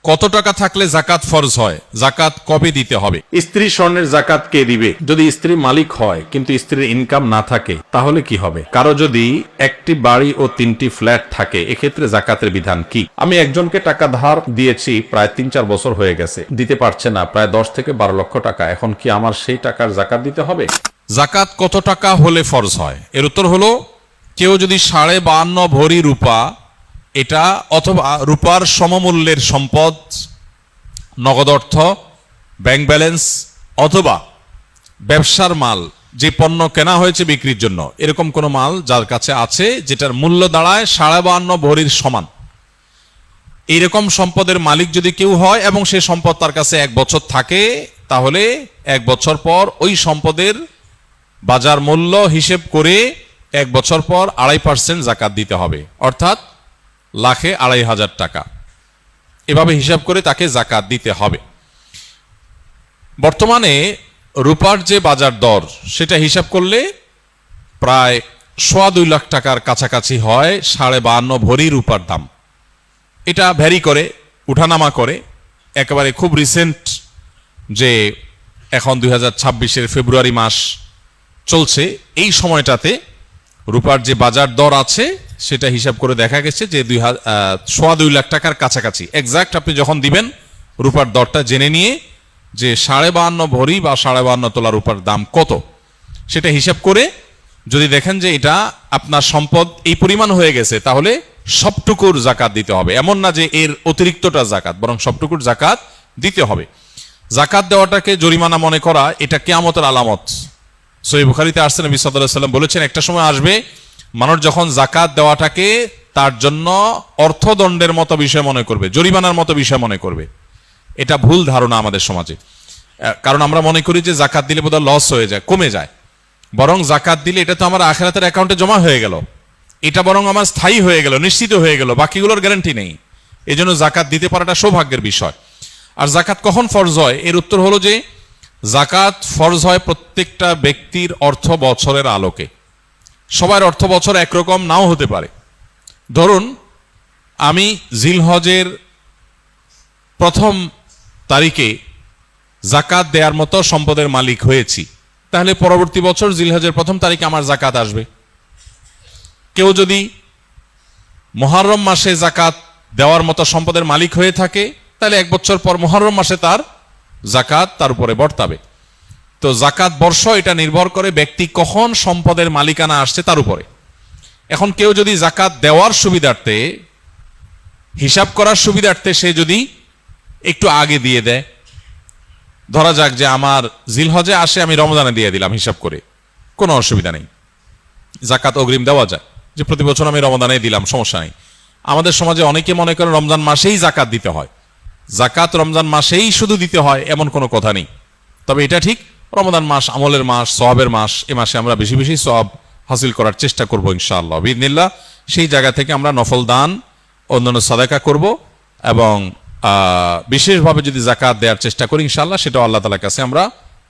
কত টাকা থাকলে জাকাত ফরজ হয়, জাকাত কবে দিতে হবে? স্ত্রী স্বর্ণের জাকাত কে দিবে? যদি স্ত্রী মালিক হয় কিন্তু স্ত্রীর ইনকাম না থাকে তাহলে কি হবে? কারো যদি একটি বাড়ি ও 3টি ফ্ল্যাট থাকে এক্ষেত্রে জাকাতের বিধান কি? আমি একজনকে টাকা ধার দিয়েছি, প্রায় 3-4 বছর হয়ে গেছে, দিতে পারছে না, প্রায় 10 থেকে 12 লক্ষ টাকা। এখন কি আমার সেই টাকার জাকাত দিতে হবে? জাকাত কত টাকা হলে ফরজ হয়? এর উত্তর হলো, কেউ যদি 52.5 ভরি রূপা, এটা অথবা রূপার সমমূল্যের সম্পদ, নগদ অর্থ, ব্যাংক ব্যালেন্স অথবা ব্যবসার মাল, যে পণ্য কেনা হয়েছে বিক্রির জন্য, এরকম কোনো মাল যার কাছে আছে যেটার মূল্য দাঁড়ায় 52.5 ভরির সমান, এইরকম সম্পদের মালিক যদি কেউ হয় এবং সেই সম্পদ তার কাছে 1 বছর থাকে, তাহলে 1 বছর পর ওই সম্পদের বাজার মূল্য হিসেব করে 1 বছর পর 2.5% জাকাত দিতে হবে, অর্থাৎ লাখে 2,500 টাকা। এভাবে হিসাব করে তাকে জাকাত দিতে হবে। বর্তমানে রূপার যে বাজার দর সেটা হিসাব করলে প্রায় 2.25 লাখ টাকার কাছাকাছি হয় 52.5 ভরি রূপার দাম। এটা ভ্যারি করে, উঠানামা করে। একেবারে খুব রিসেন্ট যে এখন 2026-এর ফেব্রুয়ারি মাস চলছে, এই সময়টাতে রূপার যে বাজার দর আছে সেটা হিসাব করে দেখা গেছে যে 2.25 লাখ টাকার কাছাকাছি। এক্সাক্ট আপনি যখন দিবেন রূপার দরটা জেনে নিয়ে যে 52.5 ভরি বা 52.5 তোলা রূপার দাম কত, সেটা হিসাব করে যদি দেখেন যে এটা আপনার সম্পদ এই পরিমাণ হয়ে গেছে, তাহলে সবটুকুর জাকাত দিতে হবে। এমন না যে এর অতিরিক্তটা জাকাত, বরং সবটুকুর জাকাত দিতে হবে। জাকাত দেওয়াটাকে জরিমানা মনে করা, এটা কিয়ামতের আলামত। সহিহ বুখারীতে আসছে, নবী সাল্লাল্লাহু আলাইহি ওয়াসাল্লাম বলেছেন, একটা সময় আসবে মানুষ যখন জাকাত দেওয়াটাকে তার জন্য অর্থদণ্ডের মতো বিষয় মনে করবে, জরিমানার মতো বিষয় মনে করবে। এটা ভুল ধারণা আমাদের সমাজে। কারণ আমরা মনে করি যে জাকাত দিলে বোধহয় লস হয়ে যায়, কমে যায়। বরং জাকাত দিলে এটা তো আমার আখিরাতের অ্যাকাউন্টে জমা হয়ে গেল, এটা বরং আমার স্থায়ী হয়ে গেল, নিশ্চিত হয়ে গেল, বাকিগুলোর গ্যারান্টি নেই। এজন্য জাকাত দিতে পারাটা সৌভাগ্যের বিষয়। আর জাকাত কখন ফরজ হয়? এর উত্তর হলো যে জাকাত ফরজ হয় প্রত্যেকটা ব্যক্তির অর্থ বছরের আলোকে। সবার অর্থ বছর একরকম নাও হতে পারে। ধরুন আমি জিলহজের 1ম তারিখে জাকাত দেওয়ার মতো সম্পদের মালিক হয়েছি, তাহলে পরবর্তী বছর জিলহজের 1ম তারিখে আমার জাকাত আসবে। কেউ যদি মুহররম মাসে জাকাত দেওয়ার মতো সম্পদের মালিক হয়ে থাকে, তাহলে 1 বছর পর মুহররম মাসে তার জাকাত তার উপরে বর্তাবে। তো জাকাত বর্ষ এটা নির্ভর করে ব্যক্তি কখন সম্পদের মালিকানা আসছে তার উপরে। এখন কেউ যদি জাকাত দেওয়ার সুবিধার্থে, হিসাব করার সুবিধার্থে সে যদি একটু আগে দিয়ে দেয়, ধরা যাক যে আমার জিলহজে আসে, আমি রমজানে দিয়ে দিলাম হিসাব করে, কোনো অসুবিধা নেই, জাকাত অগ্রিম দেওয়া যায়, যে প্রতি বছর আমি রমজানে দিলাম, সমস্যা নেই। আমাদের সমাজে অনেকে মনে করেন রমজান মাসেই জাকাত দিতে হয়। জাকাত রমজান মাসেই শুধু দিতে হয় এমন কোনো কথা নেই। তবে এটা ঠিক, রমজান মাস আমলের মাস, সওয়াবের মাস, এ মাসে আমরা বেশি বেশি সওয়াব হাসিল করার চেষ্টা করব ইনশাআল্লাহ বিইذনিল্লাহ। সেই জায়গা থেকে আমরা নফল দান, অন্যান্য সাদাকা করব এবং বিশেষভাবে যদি জাকাত দেওয়ার চেষ্টা করি ইনশাআল্লাহ, সেটাও আল্লাহ তাআলার কাছে আমরা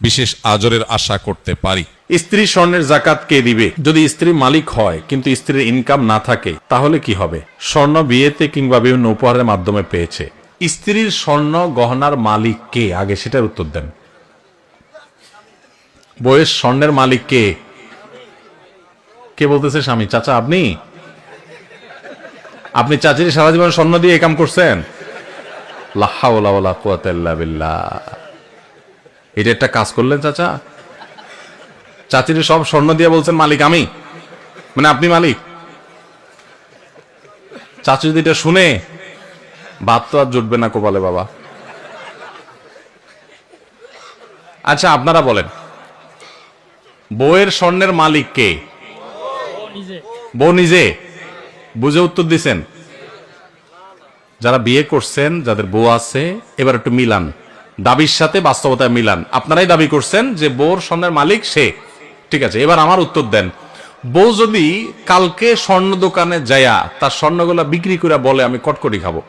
বিশেষ আজরের আশা করতে পারি। স্ত্রী স্বর্ণের জাকাত কে দিবে? যদি স্ত্রী মালিক হয় কিন্তু স্ত্রীর ইনকাম না থাকে তাহলে কি হবে? স্বর্ণ বিয়েতে কিংবা বিভিন্ন উপহারের মাধ্যমে পেয়েছে, স্ত্রীর স্বর্ণ গহনার মালিক কে? আগে সেটার উত্তর দেন। বইয়ের স্বর্ণের মালিক কে? কে বলতেছে? স্বামী? চাচা? আপনি চাচির সারা জীবন স্বর্ণ দিয়ে কাম করছেন? লা হাওলা ওয়ালা কুওয়াতা ইল্লা বিল্লাহ। এটা একটা কাজ করলেন চাচা। চাচির সব স্বর্ণ দিয়ে বলছেন মালিক আমি, মানে আপনি মালিক। চাচি যদি এটা শুনে, ভাত তো আর জুটবে না কপালে বাবা। আচ্ছা আপনারা বলেন, বউয়ের স্বর্ণের মালিক কে? বউ নিজে? বুঝে উত্তর দিছেন? যারা বিয়ে করছেন, যাদের বউ আছে, এবার একটু মিলান, দাবির সাথে বাস্তবতায় মিলান। আপনারাই দাবি করছেন যে বউর স্বর্ণের মালিক সে, ঠিক আছে। এবার আমার উত্তর দেন, বউ যদি কালকে স্বর্ণ দোকানে যায়া তার স্বর্ণগুলা বিক্রি করে বলে আমি কটকটি খাবো,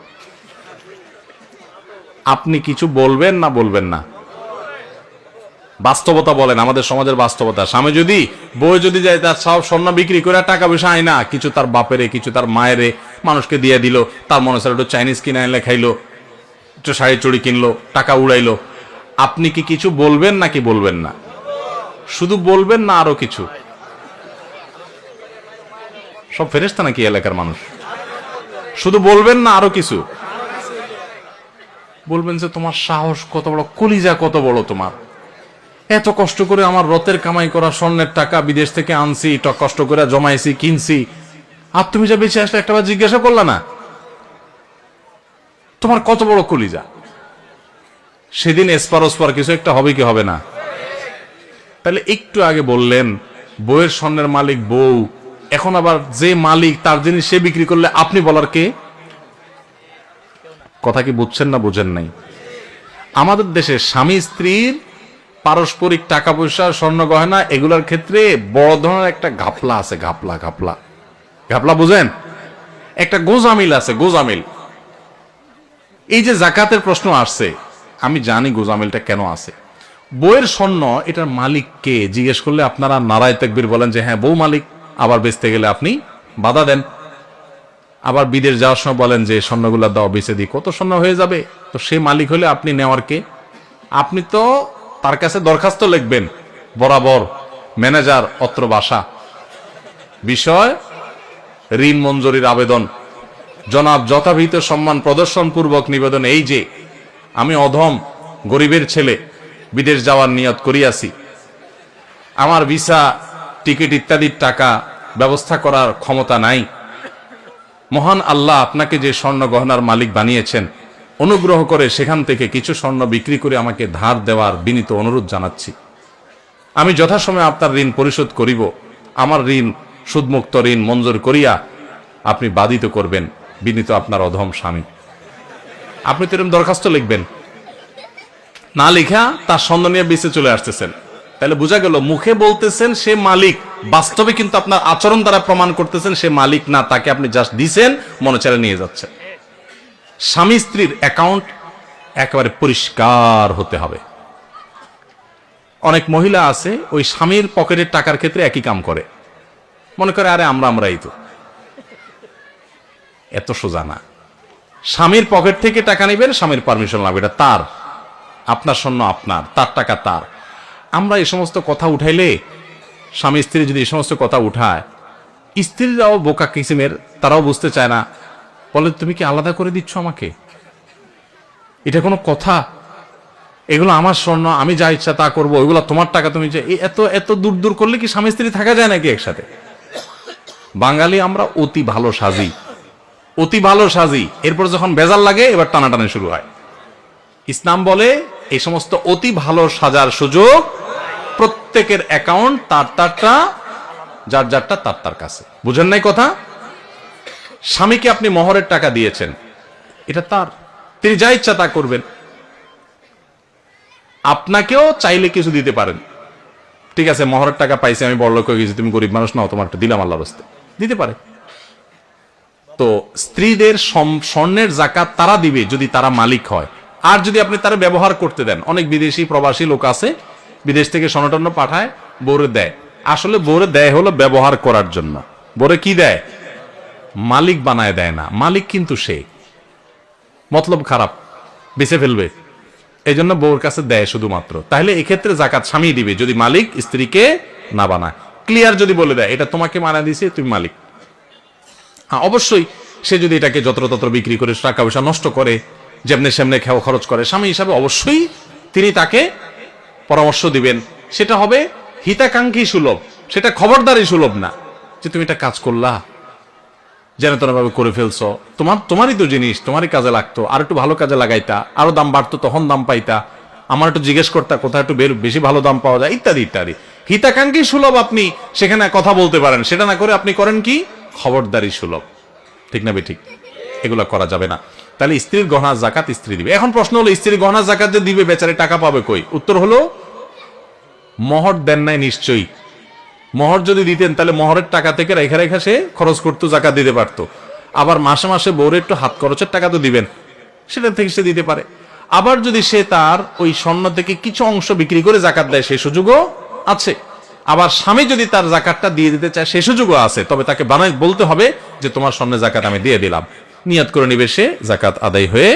আপনি কিছু বলবেন না বলবেন না? বাস্তবতা বলেন, আমাদের সমাজের বাস্তবতা। স্বামী যদি, বউ যদি যায় তার সব স্বর্ণ বিক্রি করে টাকা পয়সা আয় না, কিছু তার বাপেরে, কিছু তার মায়েরে, মানুষকে দিয়ে দিল, তার মনে হয় একটু চাইনিজ কিনে এনে খাইলো, একটু শাড়ি চুড়ি কিনলো, টাকা উড়াইলো, আপনি কি কিছু বলবেন নাকি বলবেন না? শুধু বলবেন না আরো কিছু? সব ফেরেশতা নাকি এলাকার মানুষ? শুধু বলবেন না আরো কিছু বলবেন? যে তোমার সাহস কত বড়, কলিজা কত বড় তোমার, এত কষ্ট করে আমার রতের কামাই করা স্বর্ণের টাকা বিদেশ থেকে আনছি, এটা কষ্ট করে জমাইছি, কিনছি, আর তুমি যা বেঁচে আসলে একটাবার জিজ্ঞাসা করলা না? তোমার কত বড় কলিজা। সেদিন এসপার ওসপার কিছু একটা হবে কি হবে না? তাহলে একটু আগে বললেন বউয়ের স্বর্ণের মালিক বউ, এখন আবার যে মালিক তার জিনিস সে বিক্রি করলে আপনি বলার কে? কথা কি বুঝছেন না বুঝেন নাই? আমাদের দেশে স্বামী স্ত্রীর পারস্পরিক টাকা পয়সা, স্বর্ণ গয়না এগুলোর ক্ষেত্রে বড় ধরনের একটা ঘাপলা আছে। ঘাপলা ঘাপলা ঘাপলা বুঝেন? একটা গোজামিল আছে, গোজামিল। এই যে জাকাতের প্রশ্ন আসছে, আমি জানি গোজামিলটা কেন আছে। বউয়ের স্বর্ণ, এটার মালিক কে জিজ্ঞেস করলে আপনারা নারায়ে তাকবীর বলেন যে হ্যাঁ বউ মালিক, আবার বেচতে গেলে আপনি বাধা দেন। আবার বিদেশ যাওয়ার সময় বলেন যে স্বর্ণগুলা দাও, বেচে দিই, কত স্বর্ণ হয়ে যাবে। তো সে মালিক হলে আপনি নেওয়ার কে? আপনি তো তার কাছে দরখাস্ত লিখবেন, বরাবর ম্যানেজার অত্র বাসা, বিষয় ঋণ মঞ্জুরির আবেদন, জনাব যথাবিহিত সম্মান প্রদর্শন পূর্বক নিবেদন, এই যে আমি অধম গরিবের ছেলে, বিদেশ যাওয়ার নিয়ত করিয়াছি, আমার ভিসা টিকিট ইত্যাদির টাকা ব্যবস্থা করার ক্ষমতা নাই। মহান আল্লাহ আপনাকে যে স্বর্ণ গহনার মালিক বানিয়েছেন, অনুগ্রহ করে সেখান থেকে কিছু স্বর্ণ বিক্রি করে আমাকে ধার দেওয়ার বিনীত অনুরোধ জানাচ্ছি। আমি যথাসময়ে আপনার ঋণ পরিশোধ করিব। আমার ঋণ সুদমুক্ত ঋণ মঞ্জুর করিয়া আপনি বাধিত করবেন, বিনীত আপনার অধম স্বামী। আপনি তো এরকম দরখাস্ত লিখবেন, না লিখা তার স্বর্ণ নিয়ে বেঁচে চলে আসতেছেন। তাহলে বোঝা গেল মুখে বলতেছেন সে মালিক, বাস্তবে কিন্তু আপনার আচরণ দ্বারা প্রমাণ করতেছেন সে মালিক না, তাকে আপনি জাস্ট দিছেন, মনে চাইলে নিয়ে যাচ্ছেন। স্বামী স্ত্রীর অ্যাকাউন্ট একেবারে পরিষ্কার হতে হবে। অনেক মহিলা আছে ওই স্বামীর পকেটের টাকার ক্ষেত্রে একই কাম করে, মনে করে আরে আমরাই তো। এত সোজা না। স্বামীর পকেট থেকে টাকা নেবেন, স্বামীর পারমিশন লাগবে, এটা তার, আপনার স্বর্ণ আপনার, তার টাকা তার। আমরা এই সমস্ত কথা উঠাইলে, স্বামী স্ত্রী যদি এই সমস্ত কথা উঠায়, স্ত্রীরাও বোকা কিসিমের, তারাও বুঝতে চায় না, বলে তুমি কি আলাদা করে দিচ্ছ আমাকে? এটা কোনো কথা? এগুলো আমার স্বর্ণ, আমি যা ইচ্ছা তা করবো, ওইগুলো তোমার টাকা, তুমি যে এত এত দূর দূর করলে কি স্বামী স্ত্রী থাকা যায় নাকি একসাথে? বাঙালি আমরা অতি ভালো সাজি, অতি ভালো সাজি, এরপর যখন বেজাল লাগে এবার টানাটানি শুরু হয়। ইসলাম বলে এই সমস্ত অতি ভালো সাজার সুযোগ প্রত্যেকের অ্যাকাউন্ট তার তারটা, যার যারটা তার তার কাছে। বুঝেন নাই কথা? স্বামীকে আপনি মোহরের টাকা দিয়েছেন, এটা তার, তিনি যা ইচ্ছা তা করবেন। আপনাকেও চাইলে কিছু দিতে পারেন, ঠিক আছে মোহরের টাকা পাইছি, আমি বড়লোক হয়ে গেছি, তুমি গরিব মানুষ নাও, তোমার একটা দিলাম আল্লাহর রাস্তায়, দিতে পারে। তো স্ত্রীদের স্বর্ণের জাকাত তারা দিবে যদি তারা মালিক হয়, আর যদি আপনি তারা ব্যবহার করতে দেন। অনেক বিদেশি প্রবাসী লোক আছে, বিদেশ থেকে স্বর্ণ পাঠায়, বউরে দেয়। আসলে বউরে দেয় হলো ব্যবহার করার জন্য। বউরে কি দেয়? মালিক বানায় দেয় না। মালিক কিন্তু সে, মতলব খারাপ, বেঁচে ফেলবে, এই জন্য বউর কাছে দেয় শুধুমাত্র। তাহলে এক্ষেত্রে জাকাত স্বামী দিবে যদি মালিক স্ত্রীকে না বানায়। ক্লিয়ার যদি বলে দেয় এটা তোমাকে মানা দিয়েছে, তুমি মালিক। হ্যাঁ, অবশ্যই সে যদি এটাকে যত্রতত্র বিক্রি করে টাকা পয়সা নষ্ট করে, যেমনে সেমনে খেয়ে খরচ করে, স্বামী হিসাবে অবশ্যই তিনি তাকে পরামর্শ দিবেন। সেটা হবে হিতাকাঙ্ক্ষী সুলভ, সেটা খবরদারি সুলভ না যে তুমি এটা কাজ করলা, যেন তেনভাবে করে ফেলছো, তোমারই তো জিনিস, তোমারই কাজে লাগতো, আর একটু ভালো কাজে লাগাইতা, আরো দাম বাড়তো, তখন দাম পাইতা, আমার একটু জিজ্ঞেস করতা কোথায় একটু বেশি ভালো দাম পাওয়া যায়, ইত্যাদি ইত্যাদি। হিতাকাঙ্ক্ষী সুলভ আপনি সেখানে কথা বলতে পারেন, সেটা না করে আপনি করেন কি খবরদারি সুলভ। ঠিক না ঠিক? এগুলো করা যাবে না। তাহলে স্ত্রীর গহনা জাকাত স্ত্রী দিবে। এখন প্রশ্ন হলো স্ত্রীর গহনা জাকাত যে দিবে, বেচারে টাকা পাবে কই? উত্তর হলো মোহর দেন নাই নিশ্চয়ই। মোহর যদি দিতেন তাহলে মোহরের টাকা থেকে রেখা রেখা সে খরচ করতো, জাকাত দিতে পারতো। আবার মাসে মাসে বউরে একটু হাত খরচের টাকা তো দিবেন, সেটা থেকে সে দিতে পারে। আবার যদি সে তার ওই স্বর্ণ থেকে কিছু অংশ বিক্রি করে জাকাত দেয়, সেই সুযোগও আছে। আবার স্বামী যদি তার জাকাতটা দিয়ে দিতে চায়, সেই সুযোগও আছে। তবে তাকে বলতে হবে যে তোমার স্বর্ণের জাকাত আমি দিয়ে দিলাম, নিয়ত করে নিবে, সে জাকাত আদায় হয়ে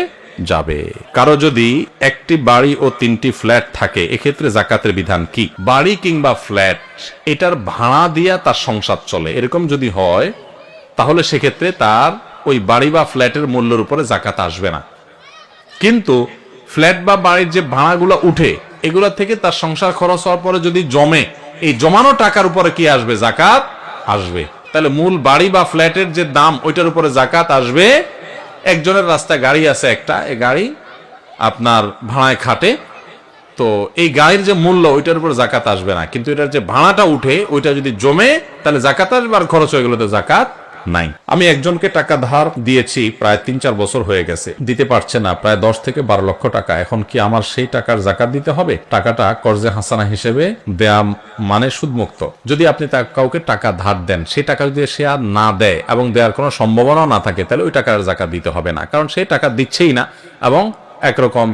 যাবে। কারো যদি একটি বাড়ি ও 3টি ফ্ল্যাট থাকে, এক্ষেত্রে জাকাতের বিধান কি? বাড়ি কিংবা ফ্ল্যাট এটার ভাড়া দিয়া তার সংসার চলে, এরকম যদি হয় তাহলে সেক্ষেত্রে তার ওই বাড়ি বা ফ্ল্যাটের মূল্যের উপরে জাকাত আসবে না। কিন্তু ফ্ল্যাট বা বাড়ির যে ভাড়াগুলো উঠে, এগুলা থেকে তার সংসার খরচ হওয়ার পরে যদি জমে, এই জমানো টাকার উপরে কি আসবে? জাকাত আসবে। তাহলে মূল বাড়ি বা ফ্ল্যাটের যে দাম, ওইটার উপরে জাকাত আসবে। একজনের রাস্তায় গাড়ি আছে একটা, এই গাড়ি আপনার ভাড়ায় খাটে, তো এই গাড়ির যে মূল্য ওইটার উপর জাকাত আসবে না, কিন্তু এটার যে ভাড়াটা উঠে ওইটা যদি জমে তাহলে জাকাত আসবে, আর খরচ হয়ে গেলে তো জাকাত নাই। আমি একজনকে টাকা ধার দিয়েছি, প্রায় 3-4 বছর হয়ে গেছে, দিতে পারছে না, প্রায় 10 থেকে 12 লক্ষ টাকা। এখন কি আমার সেই টাকার জাকাত দিতে হবে? টাকাটা কর্জে হাসানা হিসেবে দেয়া মানে সুদমুক্ত। যদি আপনি কাউকে টাকা ধার দেন, সেই টাকা যদি সে আর না দেয় এবং দেওয়ার কোনো সম্ভাবনাও না থাকে, তাহলে ওই টাকার জাকাত দিতে হবে না, কারণ সেই টাকা দিচ্ছেই না এবং একরকম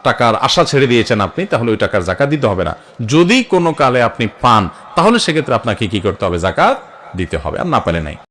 টাকার আশা ছেড়ে দিয়েছেন আপনি, তাহলে ওই টাকার জাকাত দিতে হবে না। যদি কোনো কালে আপনি পান, তাহলে সেক্ষেত্রে আপনাকে কি করতে হবে? জাকাত দিতে হবে, আর না পেলে নাই।